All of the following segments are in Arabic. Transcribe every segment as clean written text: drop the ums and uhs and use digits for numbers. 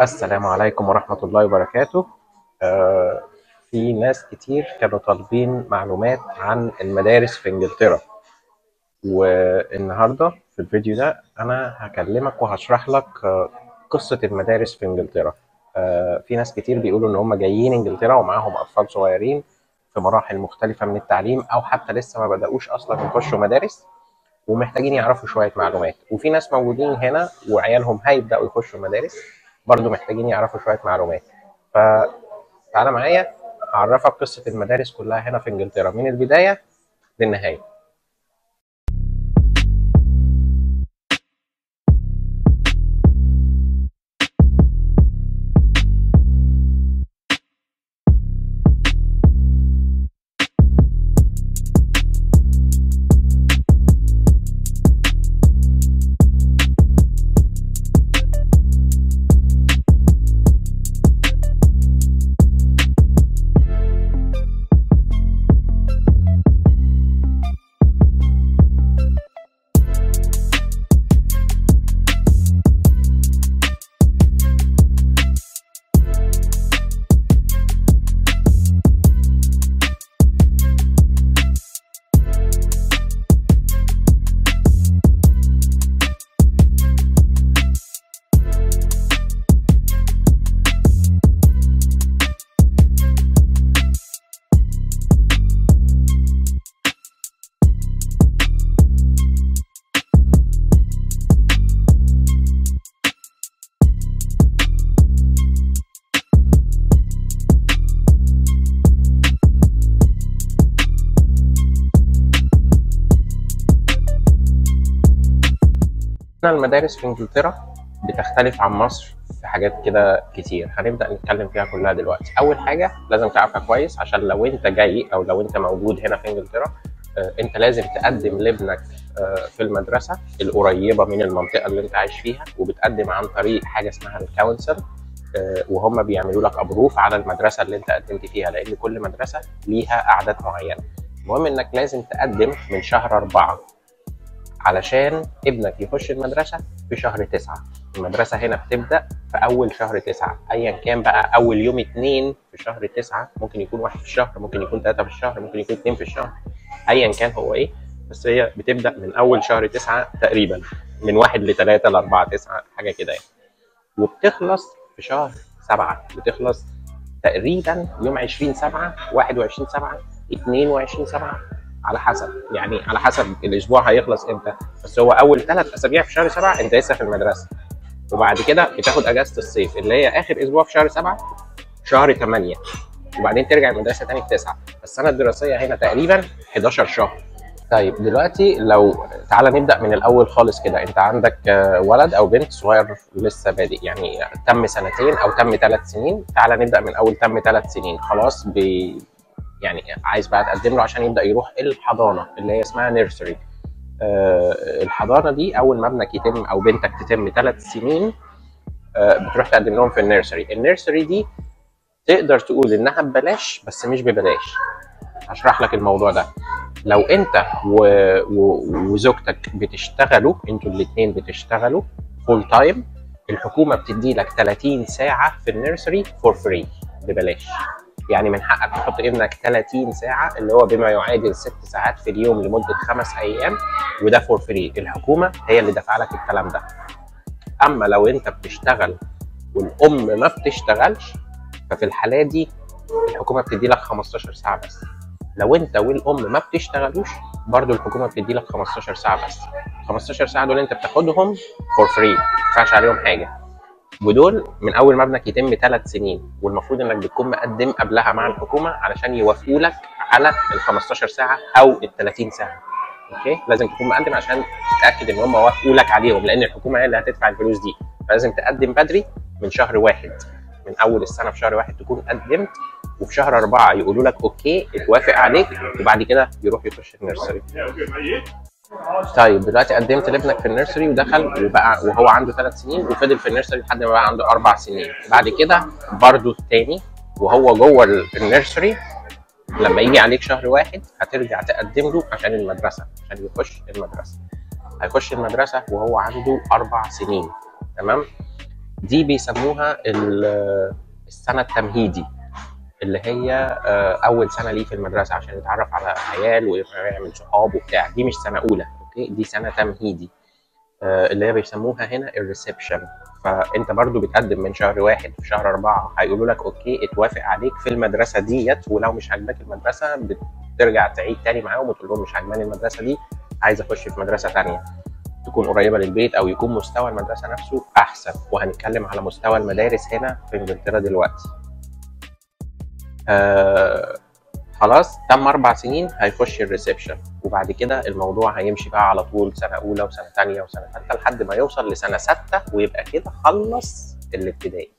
السلام عليكم ورحمة الله وبركاته. آه، في ناس كتير كانوا طالبين معلومات عن المدارس في إنجلترا، والنهاردة في الفيديو ده أنا هكلمك وهشرح لك قصة المدارس في إنجلترا. في ناس كتير بيقولوا إن هم جايين إنجلترا ومعاهم أطفال صغيرين في مراحل مختلفة من التعليم، أو حتى لسه ما بدأوش أصلا يخشوا مدارس ومحتاجين يعرفوا شوية معلومات. وفي ناس موجودين هنا وعيالهم هيبدأوا يخشوا مدارس برضو محتاجين يعرفوا شوية معلومات. فتعالى معايا أعرفك قصة المدارس كلها هنا في إنجلترا من البداية للنهاية. المدارس في إنجلترا بتختلف عن مصر في حاجات كده كتير، هنبدأ نتكلم فيها كلها دلوقتي. أول حاجة لازم تعرفها كويس عشان لو أنت جاي أو لو أنت موجود هنا في إنجلترا، أنت لازم تقدم لابنك في المدرسة القريبة من المنطقة اللي أنت عايش فيها، وبتقدم عن طريق حاجة اسمها الكونسل، وهم بيعملوا لك أبروف على المدرسة اللي أنت قدمت فيها، لأن كل مدرسة ليها أعداد معينة. المهم إنك لازم تقدم من شهر 4 علشان ابنك يخش المدرسة في شهر 9. المدرسة هنا بتبدأ في أول شهر 9، أيا كان بقى أول يوم 2 في شهر 9، ممكن يكون 1 في الشهر، ممكن يكون 3 في الشهر، ممكن يكون 2 في الشهر، أيا كان هو إيه، بس هي بتبدأ من أول شهر 9 تقريبا، من 1 ل3 ل4 9 حاجة كده يعني، وبتخلص في شهر 7، بتخلص تقريبا يوم 20/7، 21/7، 22/7، على حسب يعني، على حسب الاسبوع هيخلص امتى. بس هو اول 3 اسابيع في شهر 7 انت لسه في المدرسه، وبعد كده بتاخد اجازه الصيف اللي هي اخر اسبوع في شهر 7، شهر 8، وبعدين ترجع المدرسه تاني في 9. السنه الدراسيه هنا تقريبا 11 شهر. طيب دلوقتي لو تعالى نبدا من الاول خالص كده، انت عندك ولد او بنت صغير لسه بادئ، يعني تم 2 او تم 3 سنين. تعالى نبدا من اول تم 3 سنين خلاص، يعني عايز بقى تقدم له عشان يبدا يروح الحضانه اللي هي اسمها نيرسري. الحضانه دي اول ما ابنك يتم او بنتك تتم 3 سنين بتروح تقدم لهم في النيرسري. النيرسري دي تقدر تقول انها ببلاش بس مش ببلاش. هشرح لك الموضوع ده. لو انت وزوجتك بتشتغلوا، انتوا الاثنين بتشتغلوا فول تايم، الحكومه بتدي لك 30 ساعه في النيرسري فور فري، ببلاش. يعني من حقك تحط ابنك 30 ساعه اللي هو بما يعادل 6 ساعات في اليوم لمده 5 ايام، وده فور فري، الحكومه هي اللي دافعه لك الكلام ده. اما لو انت بتشتغل والام ما بتشتغلش، ففي الحاله دي الحكومه بتدي لك 15 ساعه بس. لو انت والام ما بتشتغلوش برضو الحكومه بتدي لك 15 ساعه بس. 15 ساعه دول انت بتاخدهم فور فري، ما تدفعش عليهم حاجه، ودول من اول ما ابنك يتم 3 سنين. والمفروض انك بتكون مقدم قبلها مع الحكومه علشان يوافقوا لك على ال 15 ساعه او ال 30 ساعه. اوكي، لازم تكون مقدم عشان تتاكد ان هم وافقوا لك عليهم، لان الحكومه هي اللي هتدفع الفلوس دي. فلازم تقدم بدري من شهر 1، من اول السنه في شهر 1 تكون قدمت، وفي شهر 4 يقولوا لك اوكي اتوافق عليك، وبعد كده يروح يخش النيرسري. طيب دلوقتي قدمت لابنك في النيرسري ودخل وبقى وهو عنده 3 سنين، وفضل في النيرسري لحد ما بقى عنده 4 سنين. بعد كده برضه تاني وهو جوه النيرسري، لما يجي عليك شهر 1 هترجع تقدم له عشان المدرسه، عشان يخش المدرسه. هيخش المدرسه وهو عنده 4 سنين، تمام؟ دي بيسموها السنه التمهيدي، اللي هي اول سنه ليه في المدرسه عشان يتعرف على عيال ويعمل صحاب وبتاع. دي مش سنه اولى، اوكي، دي سنه تمهيدي اللي هي بيسموها هنا الريسبشن. فانت برضو بتقدم من شهر 1 في شهر 4 هيقولوا لك اوكي اتوافق عليك في المدرسه ديت، ولو مش عاجباك المدرسه بترجع تعيد تاني معاهم وتقول لهم مش عاجباني المدرسه دي، عايز اخش في مدرسه ثانيه تكون قريبه للبيت او يكون مستوى المدرسه نفسه احسن. وهنتكلم على مستوى المدارس هنا في انجلترا دلوقتي. خلاص تم 4 سنين هيخش الريسبشن، وبعد كده الموضوع هيمشي بقى على طول سنه اولى وسنه ثانيه وسنه ثالثه لحد ما يوصل لسنه 6 ويبقى كده خلص الابتدائي.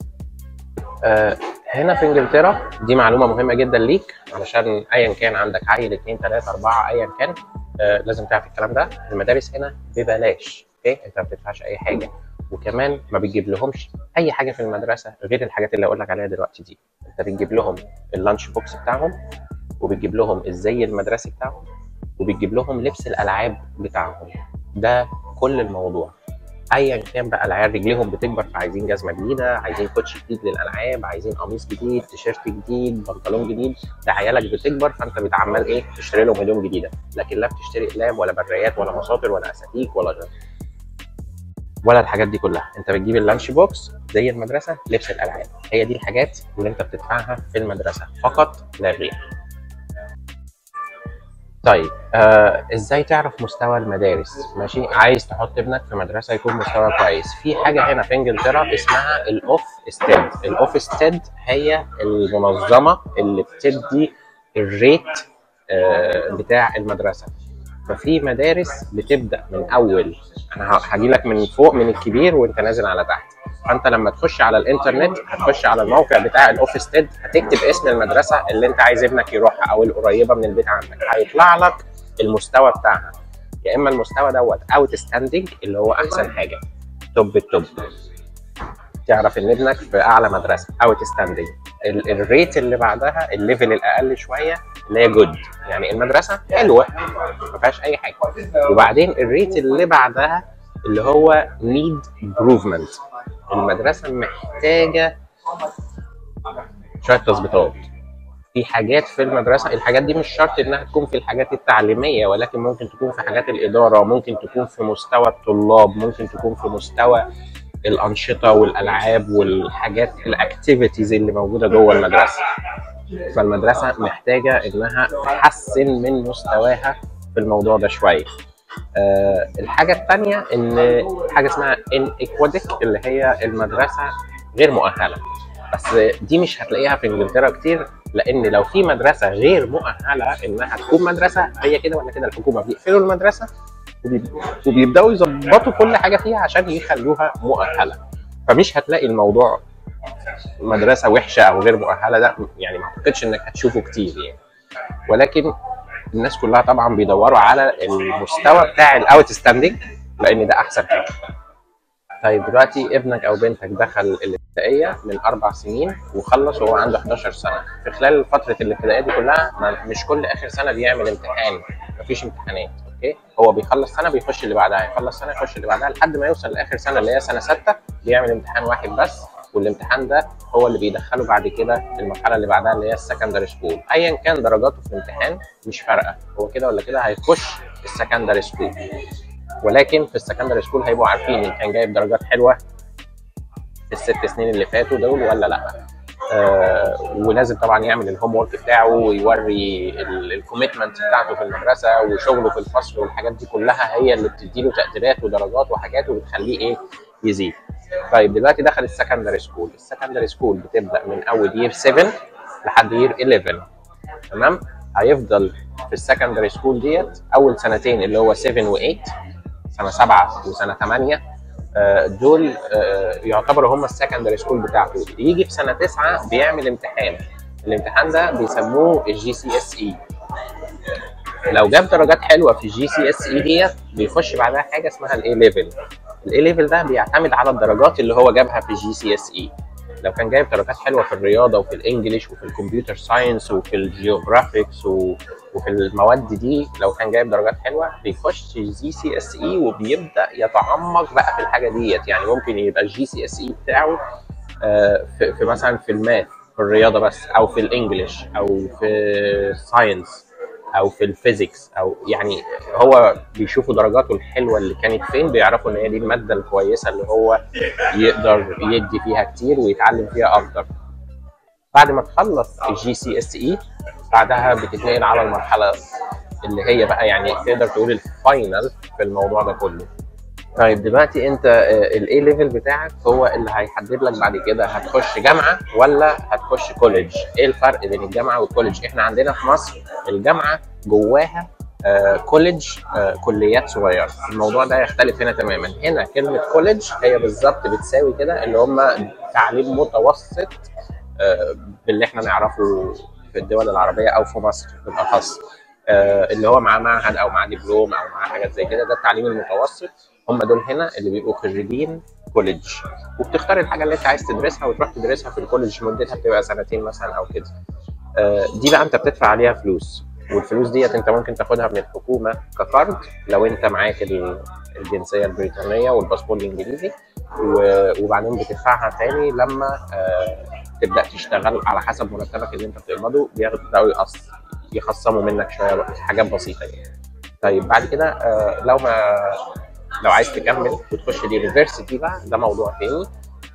هنا في انجلترا دي معلومه مهمه جدا ليك، علشان ايا كان عندك عيل 2 3 4 ايا كان لازم تعرف الكلام ده. المدارس هنا ببلاش، اوكي، انت ما بتدفعش اي حاجه، وكمان ما بتجيب لهمش اي حاجه في المدرسه غير الحاجات اللي اقول لك عليها دلوقتي دي. انت بتجيب لهم اللانش بوكس بتاعهم، وبتجيب لهم الزي المدرسي بتاعهم، وبتجيب لهم لبس الالعاب بتاعهم. ده كل الموضوع. ايا كان بقى العيال رجليهم بتكبر فعايزين جزمه جديده، عايزين كوتش جديد للالعاب، عايزين قميص جديد، تيشيرت جديد، بنطلون جديد، ده عيالك بتكبر فانت بتعمل ايه؟ تشتري لهم هدوم جديده، لكن لا بتشتري اقلام ولا بريات ولا مساطر ولا اساتيك ولا الحاجات دي كلها. انت بتجيب اللانش بوكس زي المدرسه، لبس الالعاب، هي دي الحاجات اللي انت بتدفعها في المدرسه فقط لا غير. طيب ازاي تعرف مستوى المدارس؟ ماشي، عايز تحط ابنك في مدرسه يكون مستوى كويس، في حاجه هنا في انجلترا اسمها الاوف ستيد. الاوف ستيد هي المنظمه اللي بتدي الريت بتاع المدرسه. ففي مدارس بتبدا من اول، انا هاجي لك من فوق من الكبير وانت نازل على تحت. فانت لما تخش على الانترنت هتخش على الموقع بتاع الاوف ستيد، هتكتب اسم المدرسه اللي انت عايز ابنك يروحها او القريبه من البيت عندك، هيطلع لك المستوى بتاعها، يا اما المستوى دوت اوت ستاندنج اللي هو احسن حاجه، توب التوب، تعرف ان ابنك في اعلى مدرسه اوت ستاندنج. الريت اللي بعدها الليفل الاقل شويه اللي هي جود، يعني المدرسه حلوه ما فيهاش اي حاجه. وبعدين الريت اللي بعدها اللي هو نيد امبروفمنت، المدرسه محتاجه شويه تظبيطات في حاجات في المدرسه. الحاجات دي مش شرط انها تكون في الحاجات التعليميه، ولكن ممكن تكون في حاجات الاداره، ممكن تكون في مستوى الطلاب، ممكن تكون في مستوى الانشطه والالعاب والحاجات الاكتيفيتيز اللي موجوده جوه المدرسه. فالمدرسه محتاجه انها تحسن من مستواها في الموضوع ده شويه. الحاجه الثانيه ان حاجه اسمها inequality اللي هي المدرسه غير مؤهله، بس دي مش هتلاقيها في انجلترا كتير، لان لو في مدرسه غير مؤهله انها تكون مدرسه، هي كده ولا كده الحكومه بيقفلوا المدرسه وبيبداوا يظبطوا كل حاجه فيها عشان يخلوها مؤهله. فمش هتلاقي الموضوع مدرسه وحشه او غير مؤهله، ده يعني ما اعتقدش انك هتشوفه كتير يعني. ولكن الناس كلها طبعا بيدوروا على المستوى بتاع الاوت ستاندنج لان ده احسن حاجه. طيب دلوقتي ابنك او بنتك دخل الابتدائيه من 4 سنين وخلص وهو عنده 11 سنه. في خلال فتره الابتدائيه دي كلها مش كل اخر سنه بيعمل امتحان، مفيش امتحانات، اوكي، هو بيخلص سنه بيخش اللي بعدها، يخلص سنه يخش اللي بعدها لحد ما يوصل لاخر سنه اللي هي سنه 6 بيعمل امتحان واحد بس، والامتحان ده هو اللي بيدخله بعد كده المرحله اللي بعدها اللي هي السكندري سكول. ايا كان درجاته في الامتحان مش فارقه، هو كده ولا كده هيخش السكندري سكول. ولكن في السكندري سكول هيبقوا عارفين ان كان جايب درجات حلوه في ال6 سنين اللي فاتوا دول ولا لا. ولازم طبعا يعمل الهوم ورك بتاعه ويوري الكوميتمنت بتاعته في المدرسه وشغله في الفصل، والحاجات دي كلها هي اللي بتديله تقديرات ودرجات وحاجات وبتخليه ايه يزيد. طيب دلوقتي دخل السكندري سكول. السكندري سكول بتبدا من اول يير 7 لحد يير 11، تمام. هيفضل في السكندري سكول ديت اول سنتين اللي هو 7 و8، سنه 7 وسنه 8، دول يعتبروا هم السكندري سكول بتاعته. يجي في سنه 9 بيعمل امتحان، الامتحان ده بيسموه الGCSE. لو جاب درجات حلوه في الGCSE ديت بيخش بعدها حاجه اسمها الاي ليفل. الاي ليفل ده بيعتمد على الدرجات اللي هو جابها في الGCSE. لو كان جايب درجات حلوه في الرياضه وفي الانجليش وفي الكمبيوتر ساينس وفي الجيوغرافيكس وفي المواد دي، لو كان جايب درجات حلوه بيخش GCSE وبيبدا يتعمق بقى في الحاجه ديت. يعني ممكن يبقى GCSE بتاعه في مثلا في الماث، في الرياضه بس، او في الانجليش، او في الساينس، او في الفيزيكس، او يعني هو بيشوفوا درجاته الحلوه اللي كانت فين، بيعرفوا ان هي دي الماده الكويسه اللي هو يقدر يدي فيها كتير ويتعلم فيها اكتر. بعد ما تخلص GCSE بعدها بتتنقل على المرحله اللي هي بقى يعني تقدر تقول الفاينل في الموضوع ده كله. طيب دلوقتي انت الاي ليفل بتاعك هو اللي هيحدد لك بعد كده هتخش جامعه ولا هتخش كوليدج. ايه الفرق بين الجامعه والكوليدج؟ احنا عندنا في مصر الجامعه جواها كوليدج، كليات صغيره. الموضوع ده يختلف هنا تماما. هنا كلمه كوليدج هي بالظبط بتساوي كده اللي هم تعليم متوسط باللي احنا نعرفه في الدول العربيه او في مصر بالاخص، اللي هو معاه معهد او معاه دبلوم او معاه حاجات زي كده. ده التعليم المتوسط. هم دول هنا اللي بيبقوا خريجين كوليدج، وبتختار الحاجه اللي انت عايز تدرسها وتروح تدرسها في الكوليدج. مدتها بتبقى سنتين مثلا او كده. دي بقى انت بتدفع عليها فلوس، والفلوس ديت انت ممكن تاخدها من الحكومه كقرض لو انت معاك الجنسيه البريطانيه والباسبور الانجليزي، وبعدين بتدفعها تاني لما تبدا تشتغل على حسب مرتبك اللي انت بتقبضه. بيبداوا يخصموا منك شويه حاجات بسيطه يعني. طيب بعد كده لو عايز تكمل وتخش اليونيفرسيتي بقى، ده موضوع تاني،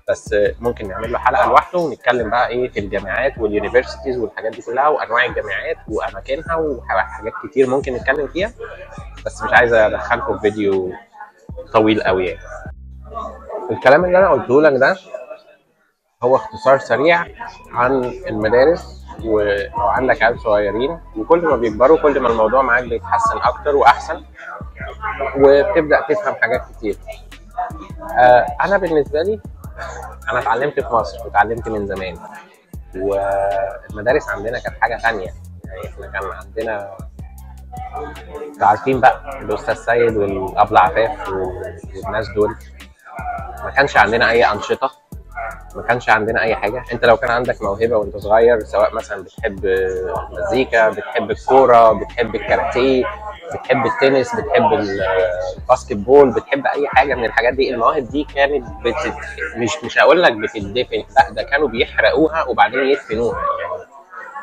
بس ممكن نعمل له حلقه لوحده ونتكلم بقى ايه في الجامعات واليونيفرسيتيز والحاجات دي كلها وانواع الجامعات واماكنها وحاجات كتير ممكن نتكلم فيها، بس مش عايز ادخلكم في فيديو طويل قوي يعني. الكلام اللي انا قلته لك ده هو اختصار سريع عن المدارس. ولو عندك عيال صغيرين وكل ما بيكبروا كل ما الموضوع معاك بيتحسن اكتر واحسن، وبتبدا تفهم حاجات كتير. انا بالنسبه لي انا اتعلمت في مصر واتعلمت من زمان، والمدارس عندنا كانت حاجه ثانيه. يعني احنا كان عندنا انتوا عارفين بقى الاستاذ سيد والابله عفاف والناس دول، ما كانش عندنا اي انشطه، ما كانش عندنا اي حاجه. انت لو كان عندك موهبه وانت صغير، سواء مثلا بتحب المزيكا، بتحب الكوره، بتحب الكاراتيه، بتحب التنس، بتحب الباسكت بول، بتحب اي حاجه من الحاجات دي، المواهب دي كانت مش هقول لك بتدفن، لا ده كانوا بيحرقوها وبعدين يدفنوها يعني.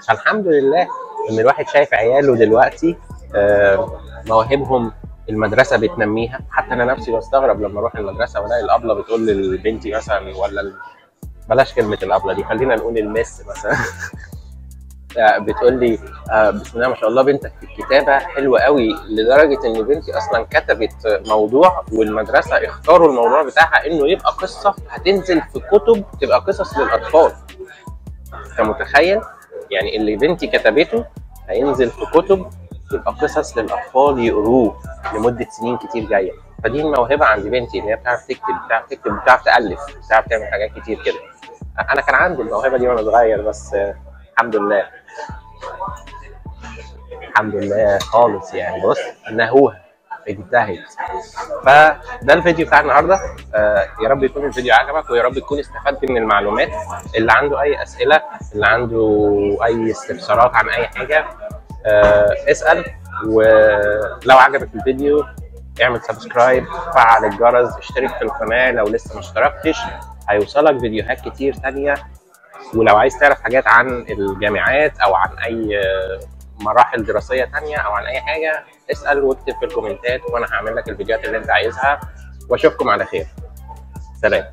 فالحمد لله ان الواحد شايف عياله دلوقتي مواهبهم المدرسه بتنميها. حتى انا نفسي بستغرب لما اروح المدرسه والاقي الابله بتقول لبنتي مثلا، ولا بلاش كلمه الابله دي، خلينا نقول المس مثلا بتقول لي بسم الله ما شاء الله بنتك في الكتابه حلوه قوي، لدرجه ان بنتي اصلا كتبت موضوع والمدرسه اختاروا الموضوع بتاعها انه يبقى قصه هتنزل في كتب تبقى قصص للاطفال. انت متخيل؟ يعني اللي بنتي كتبته هينزل في كتب تبقى قصص للاطفال يقروه لمده سنين كتير جايه. فدي الموهبه عند بنتي، اللي هي بتعرف تكتب، بتعرف تالف، بتعرف تعمل حاجات كتير كده. انا كان عندي الموهبه دي وانا صغير، بس الحمد لله الحمد لله خالص يعني. بص نهوها انتهت. فده الفيديو بتاع النهارده. يا رب يكون الفيديو عجبك، ويا رب تكون استفدت من المعلومات. اللي عنده اي اسئله، اللي عنده اي استفسارات عن اي حاجه اسال. ولو عجبك الفيديو اعمل سبسكرايب، فعل الجرس، اشترك في القناه لو لسه ما اشتركتش، هيوصلك فيديوهات كتير تانية. ولو عايز تعرف حاجات عن الجامعات او عن اي مراحل دراسيه تانية او عن اي حاجه، اسال واكتب في الكومنتات وانا هعمل لك الفيديوهات اللي انت عايزها. واشوفكم على خير. سلام.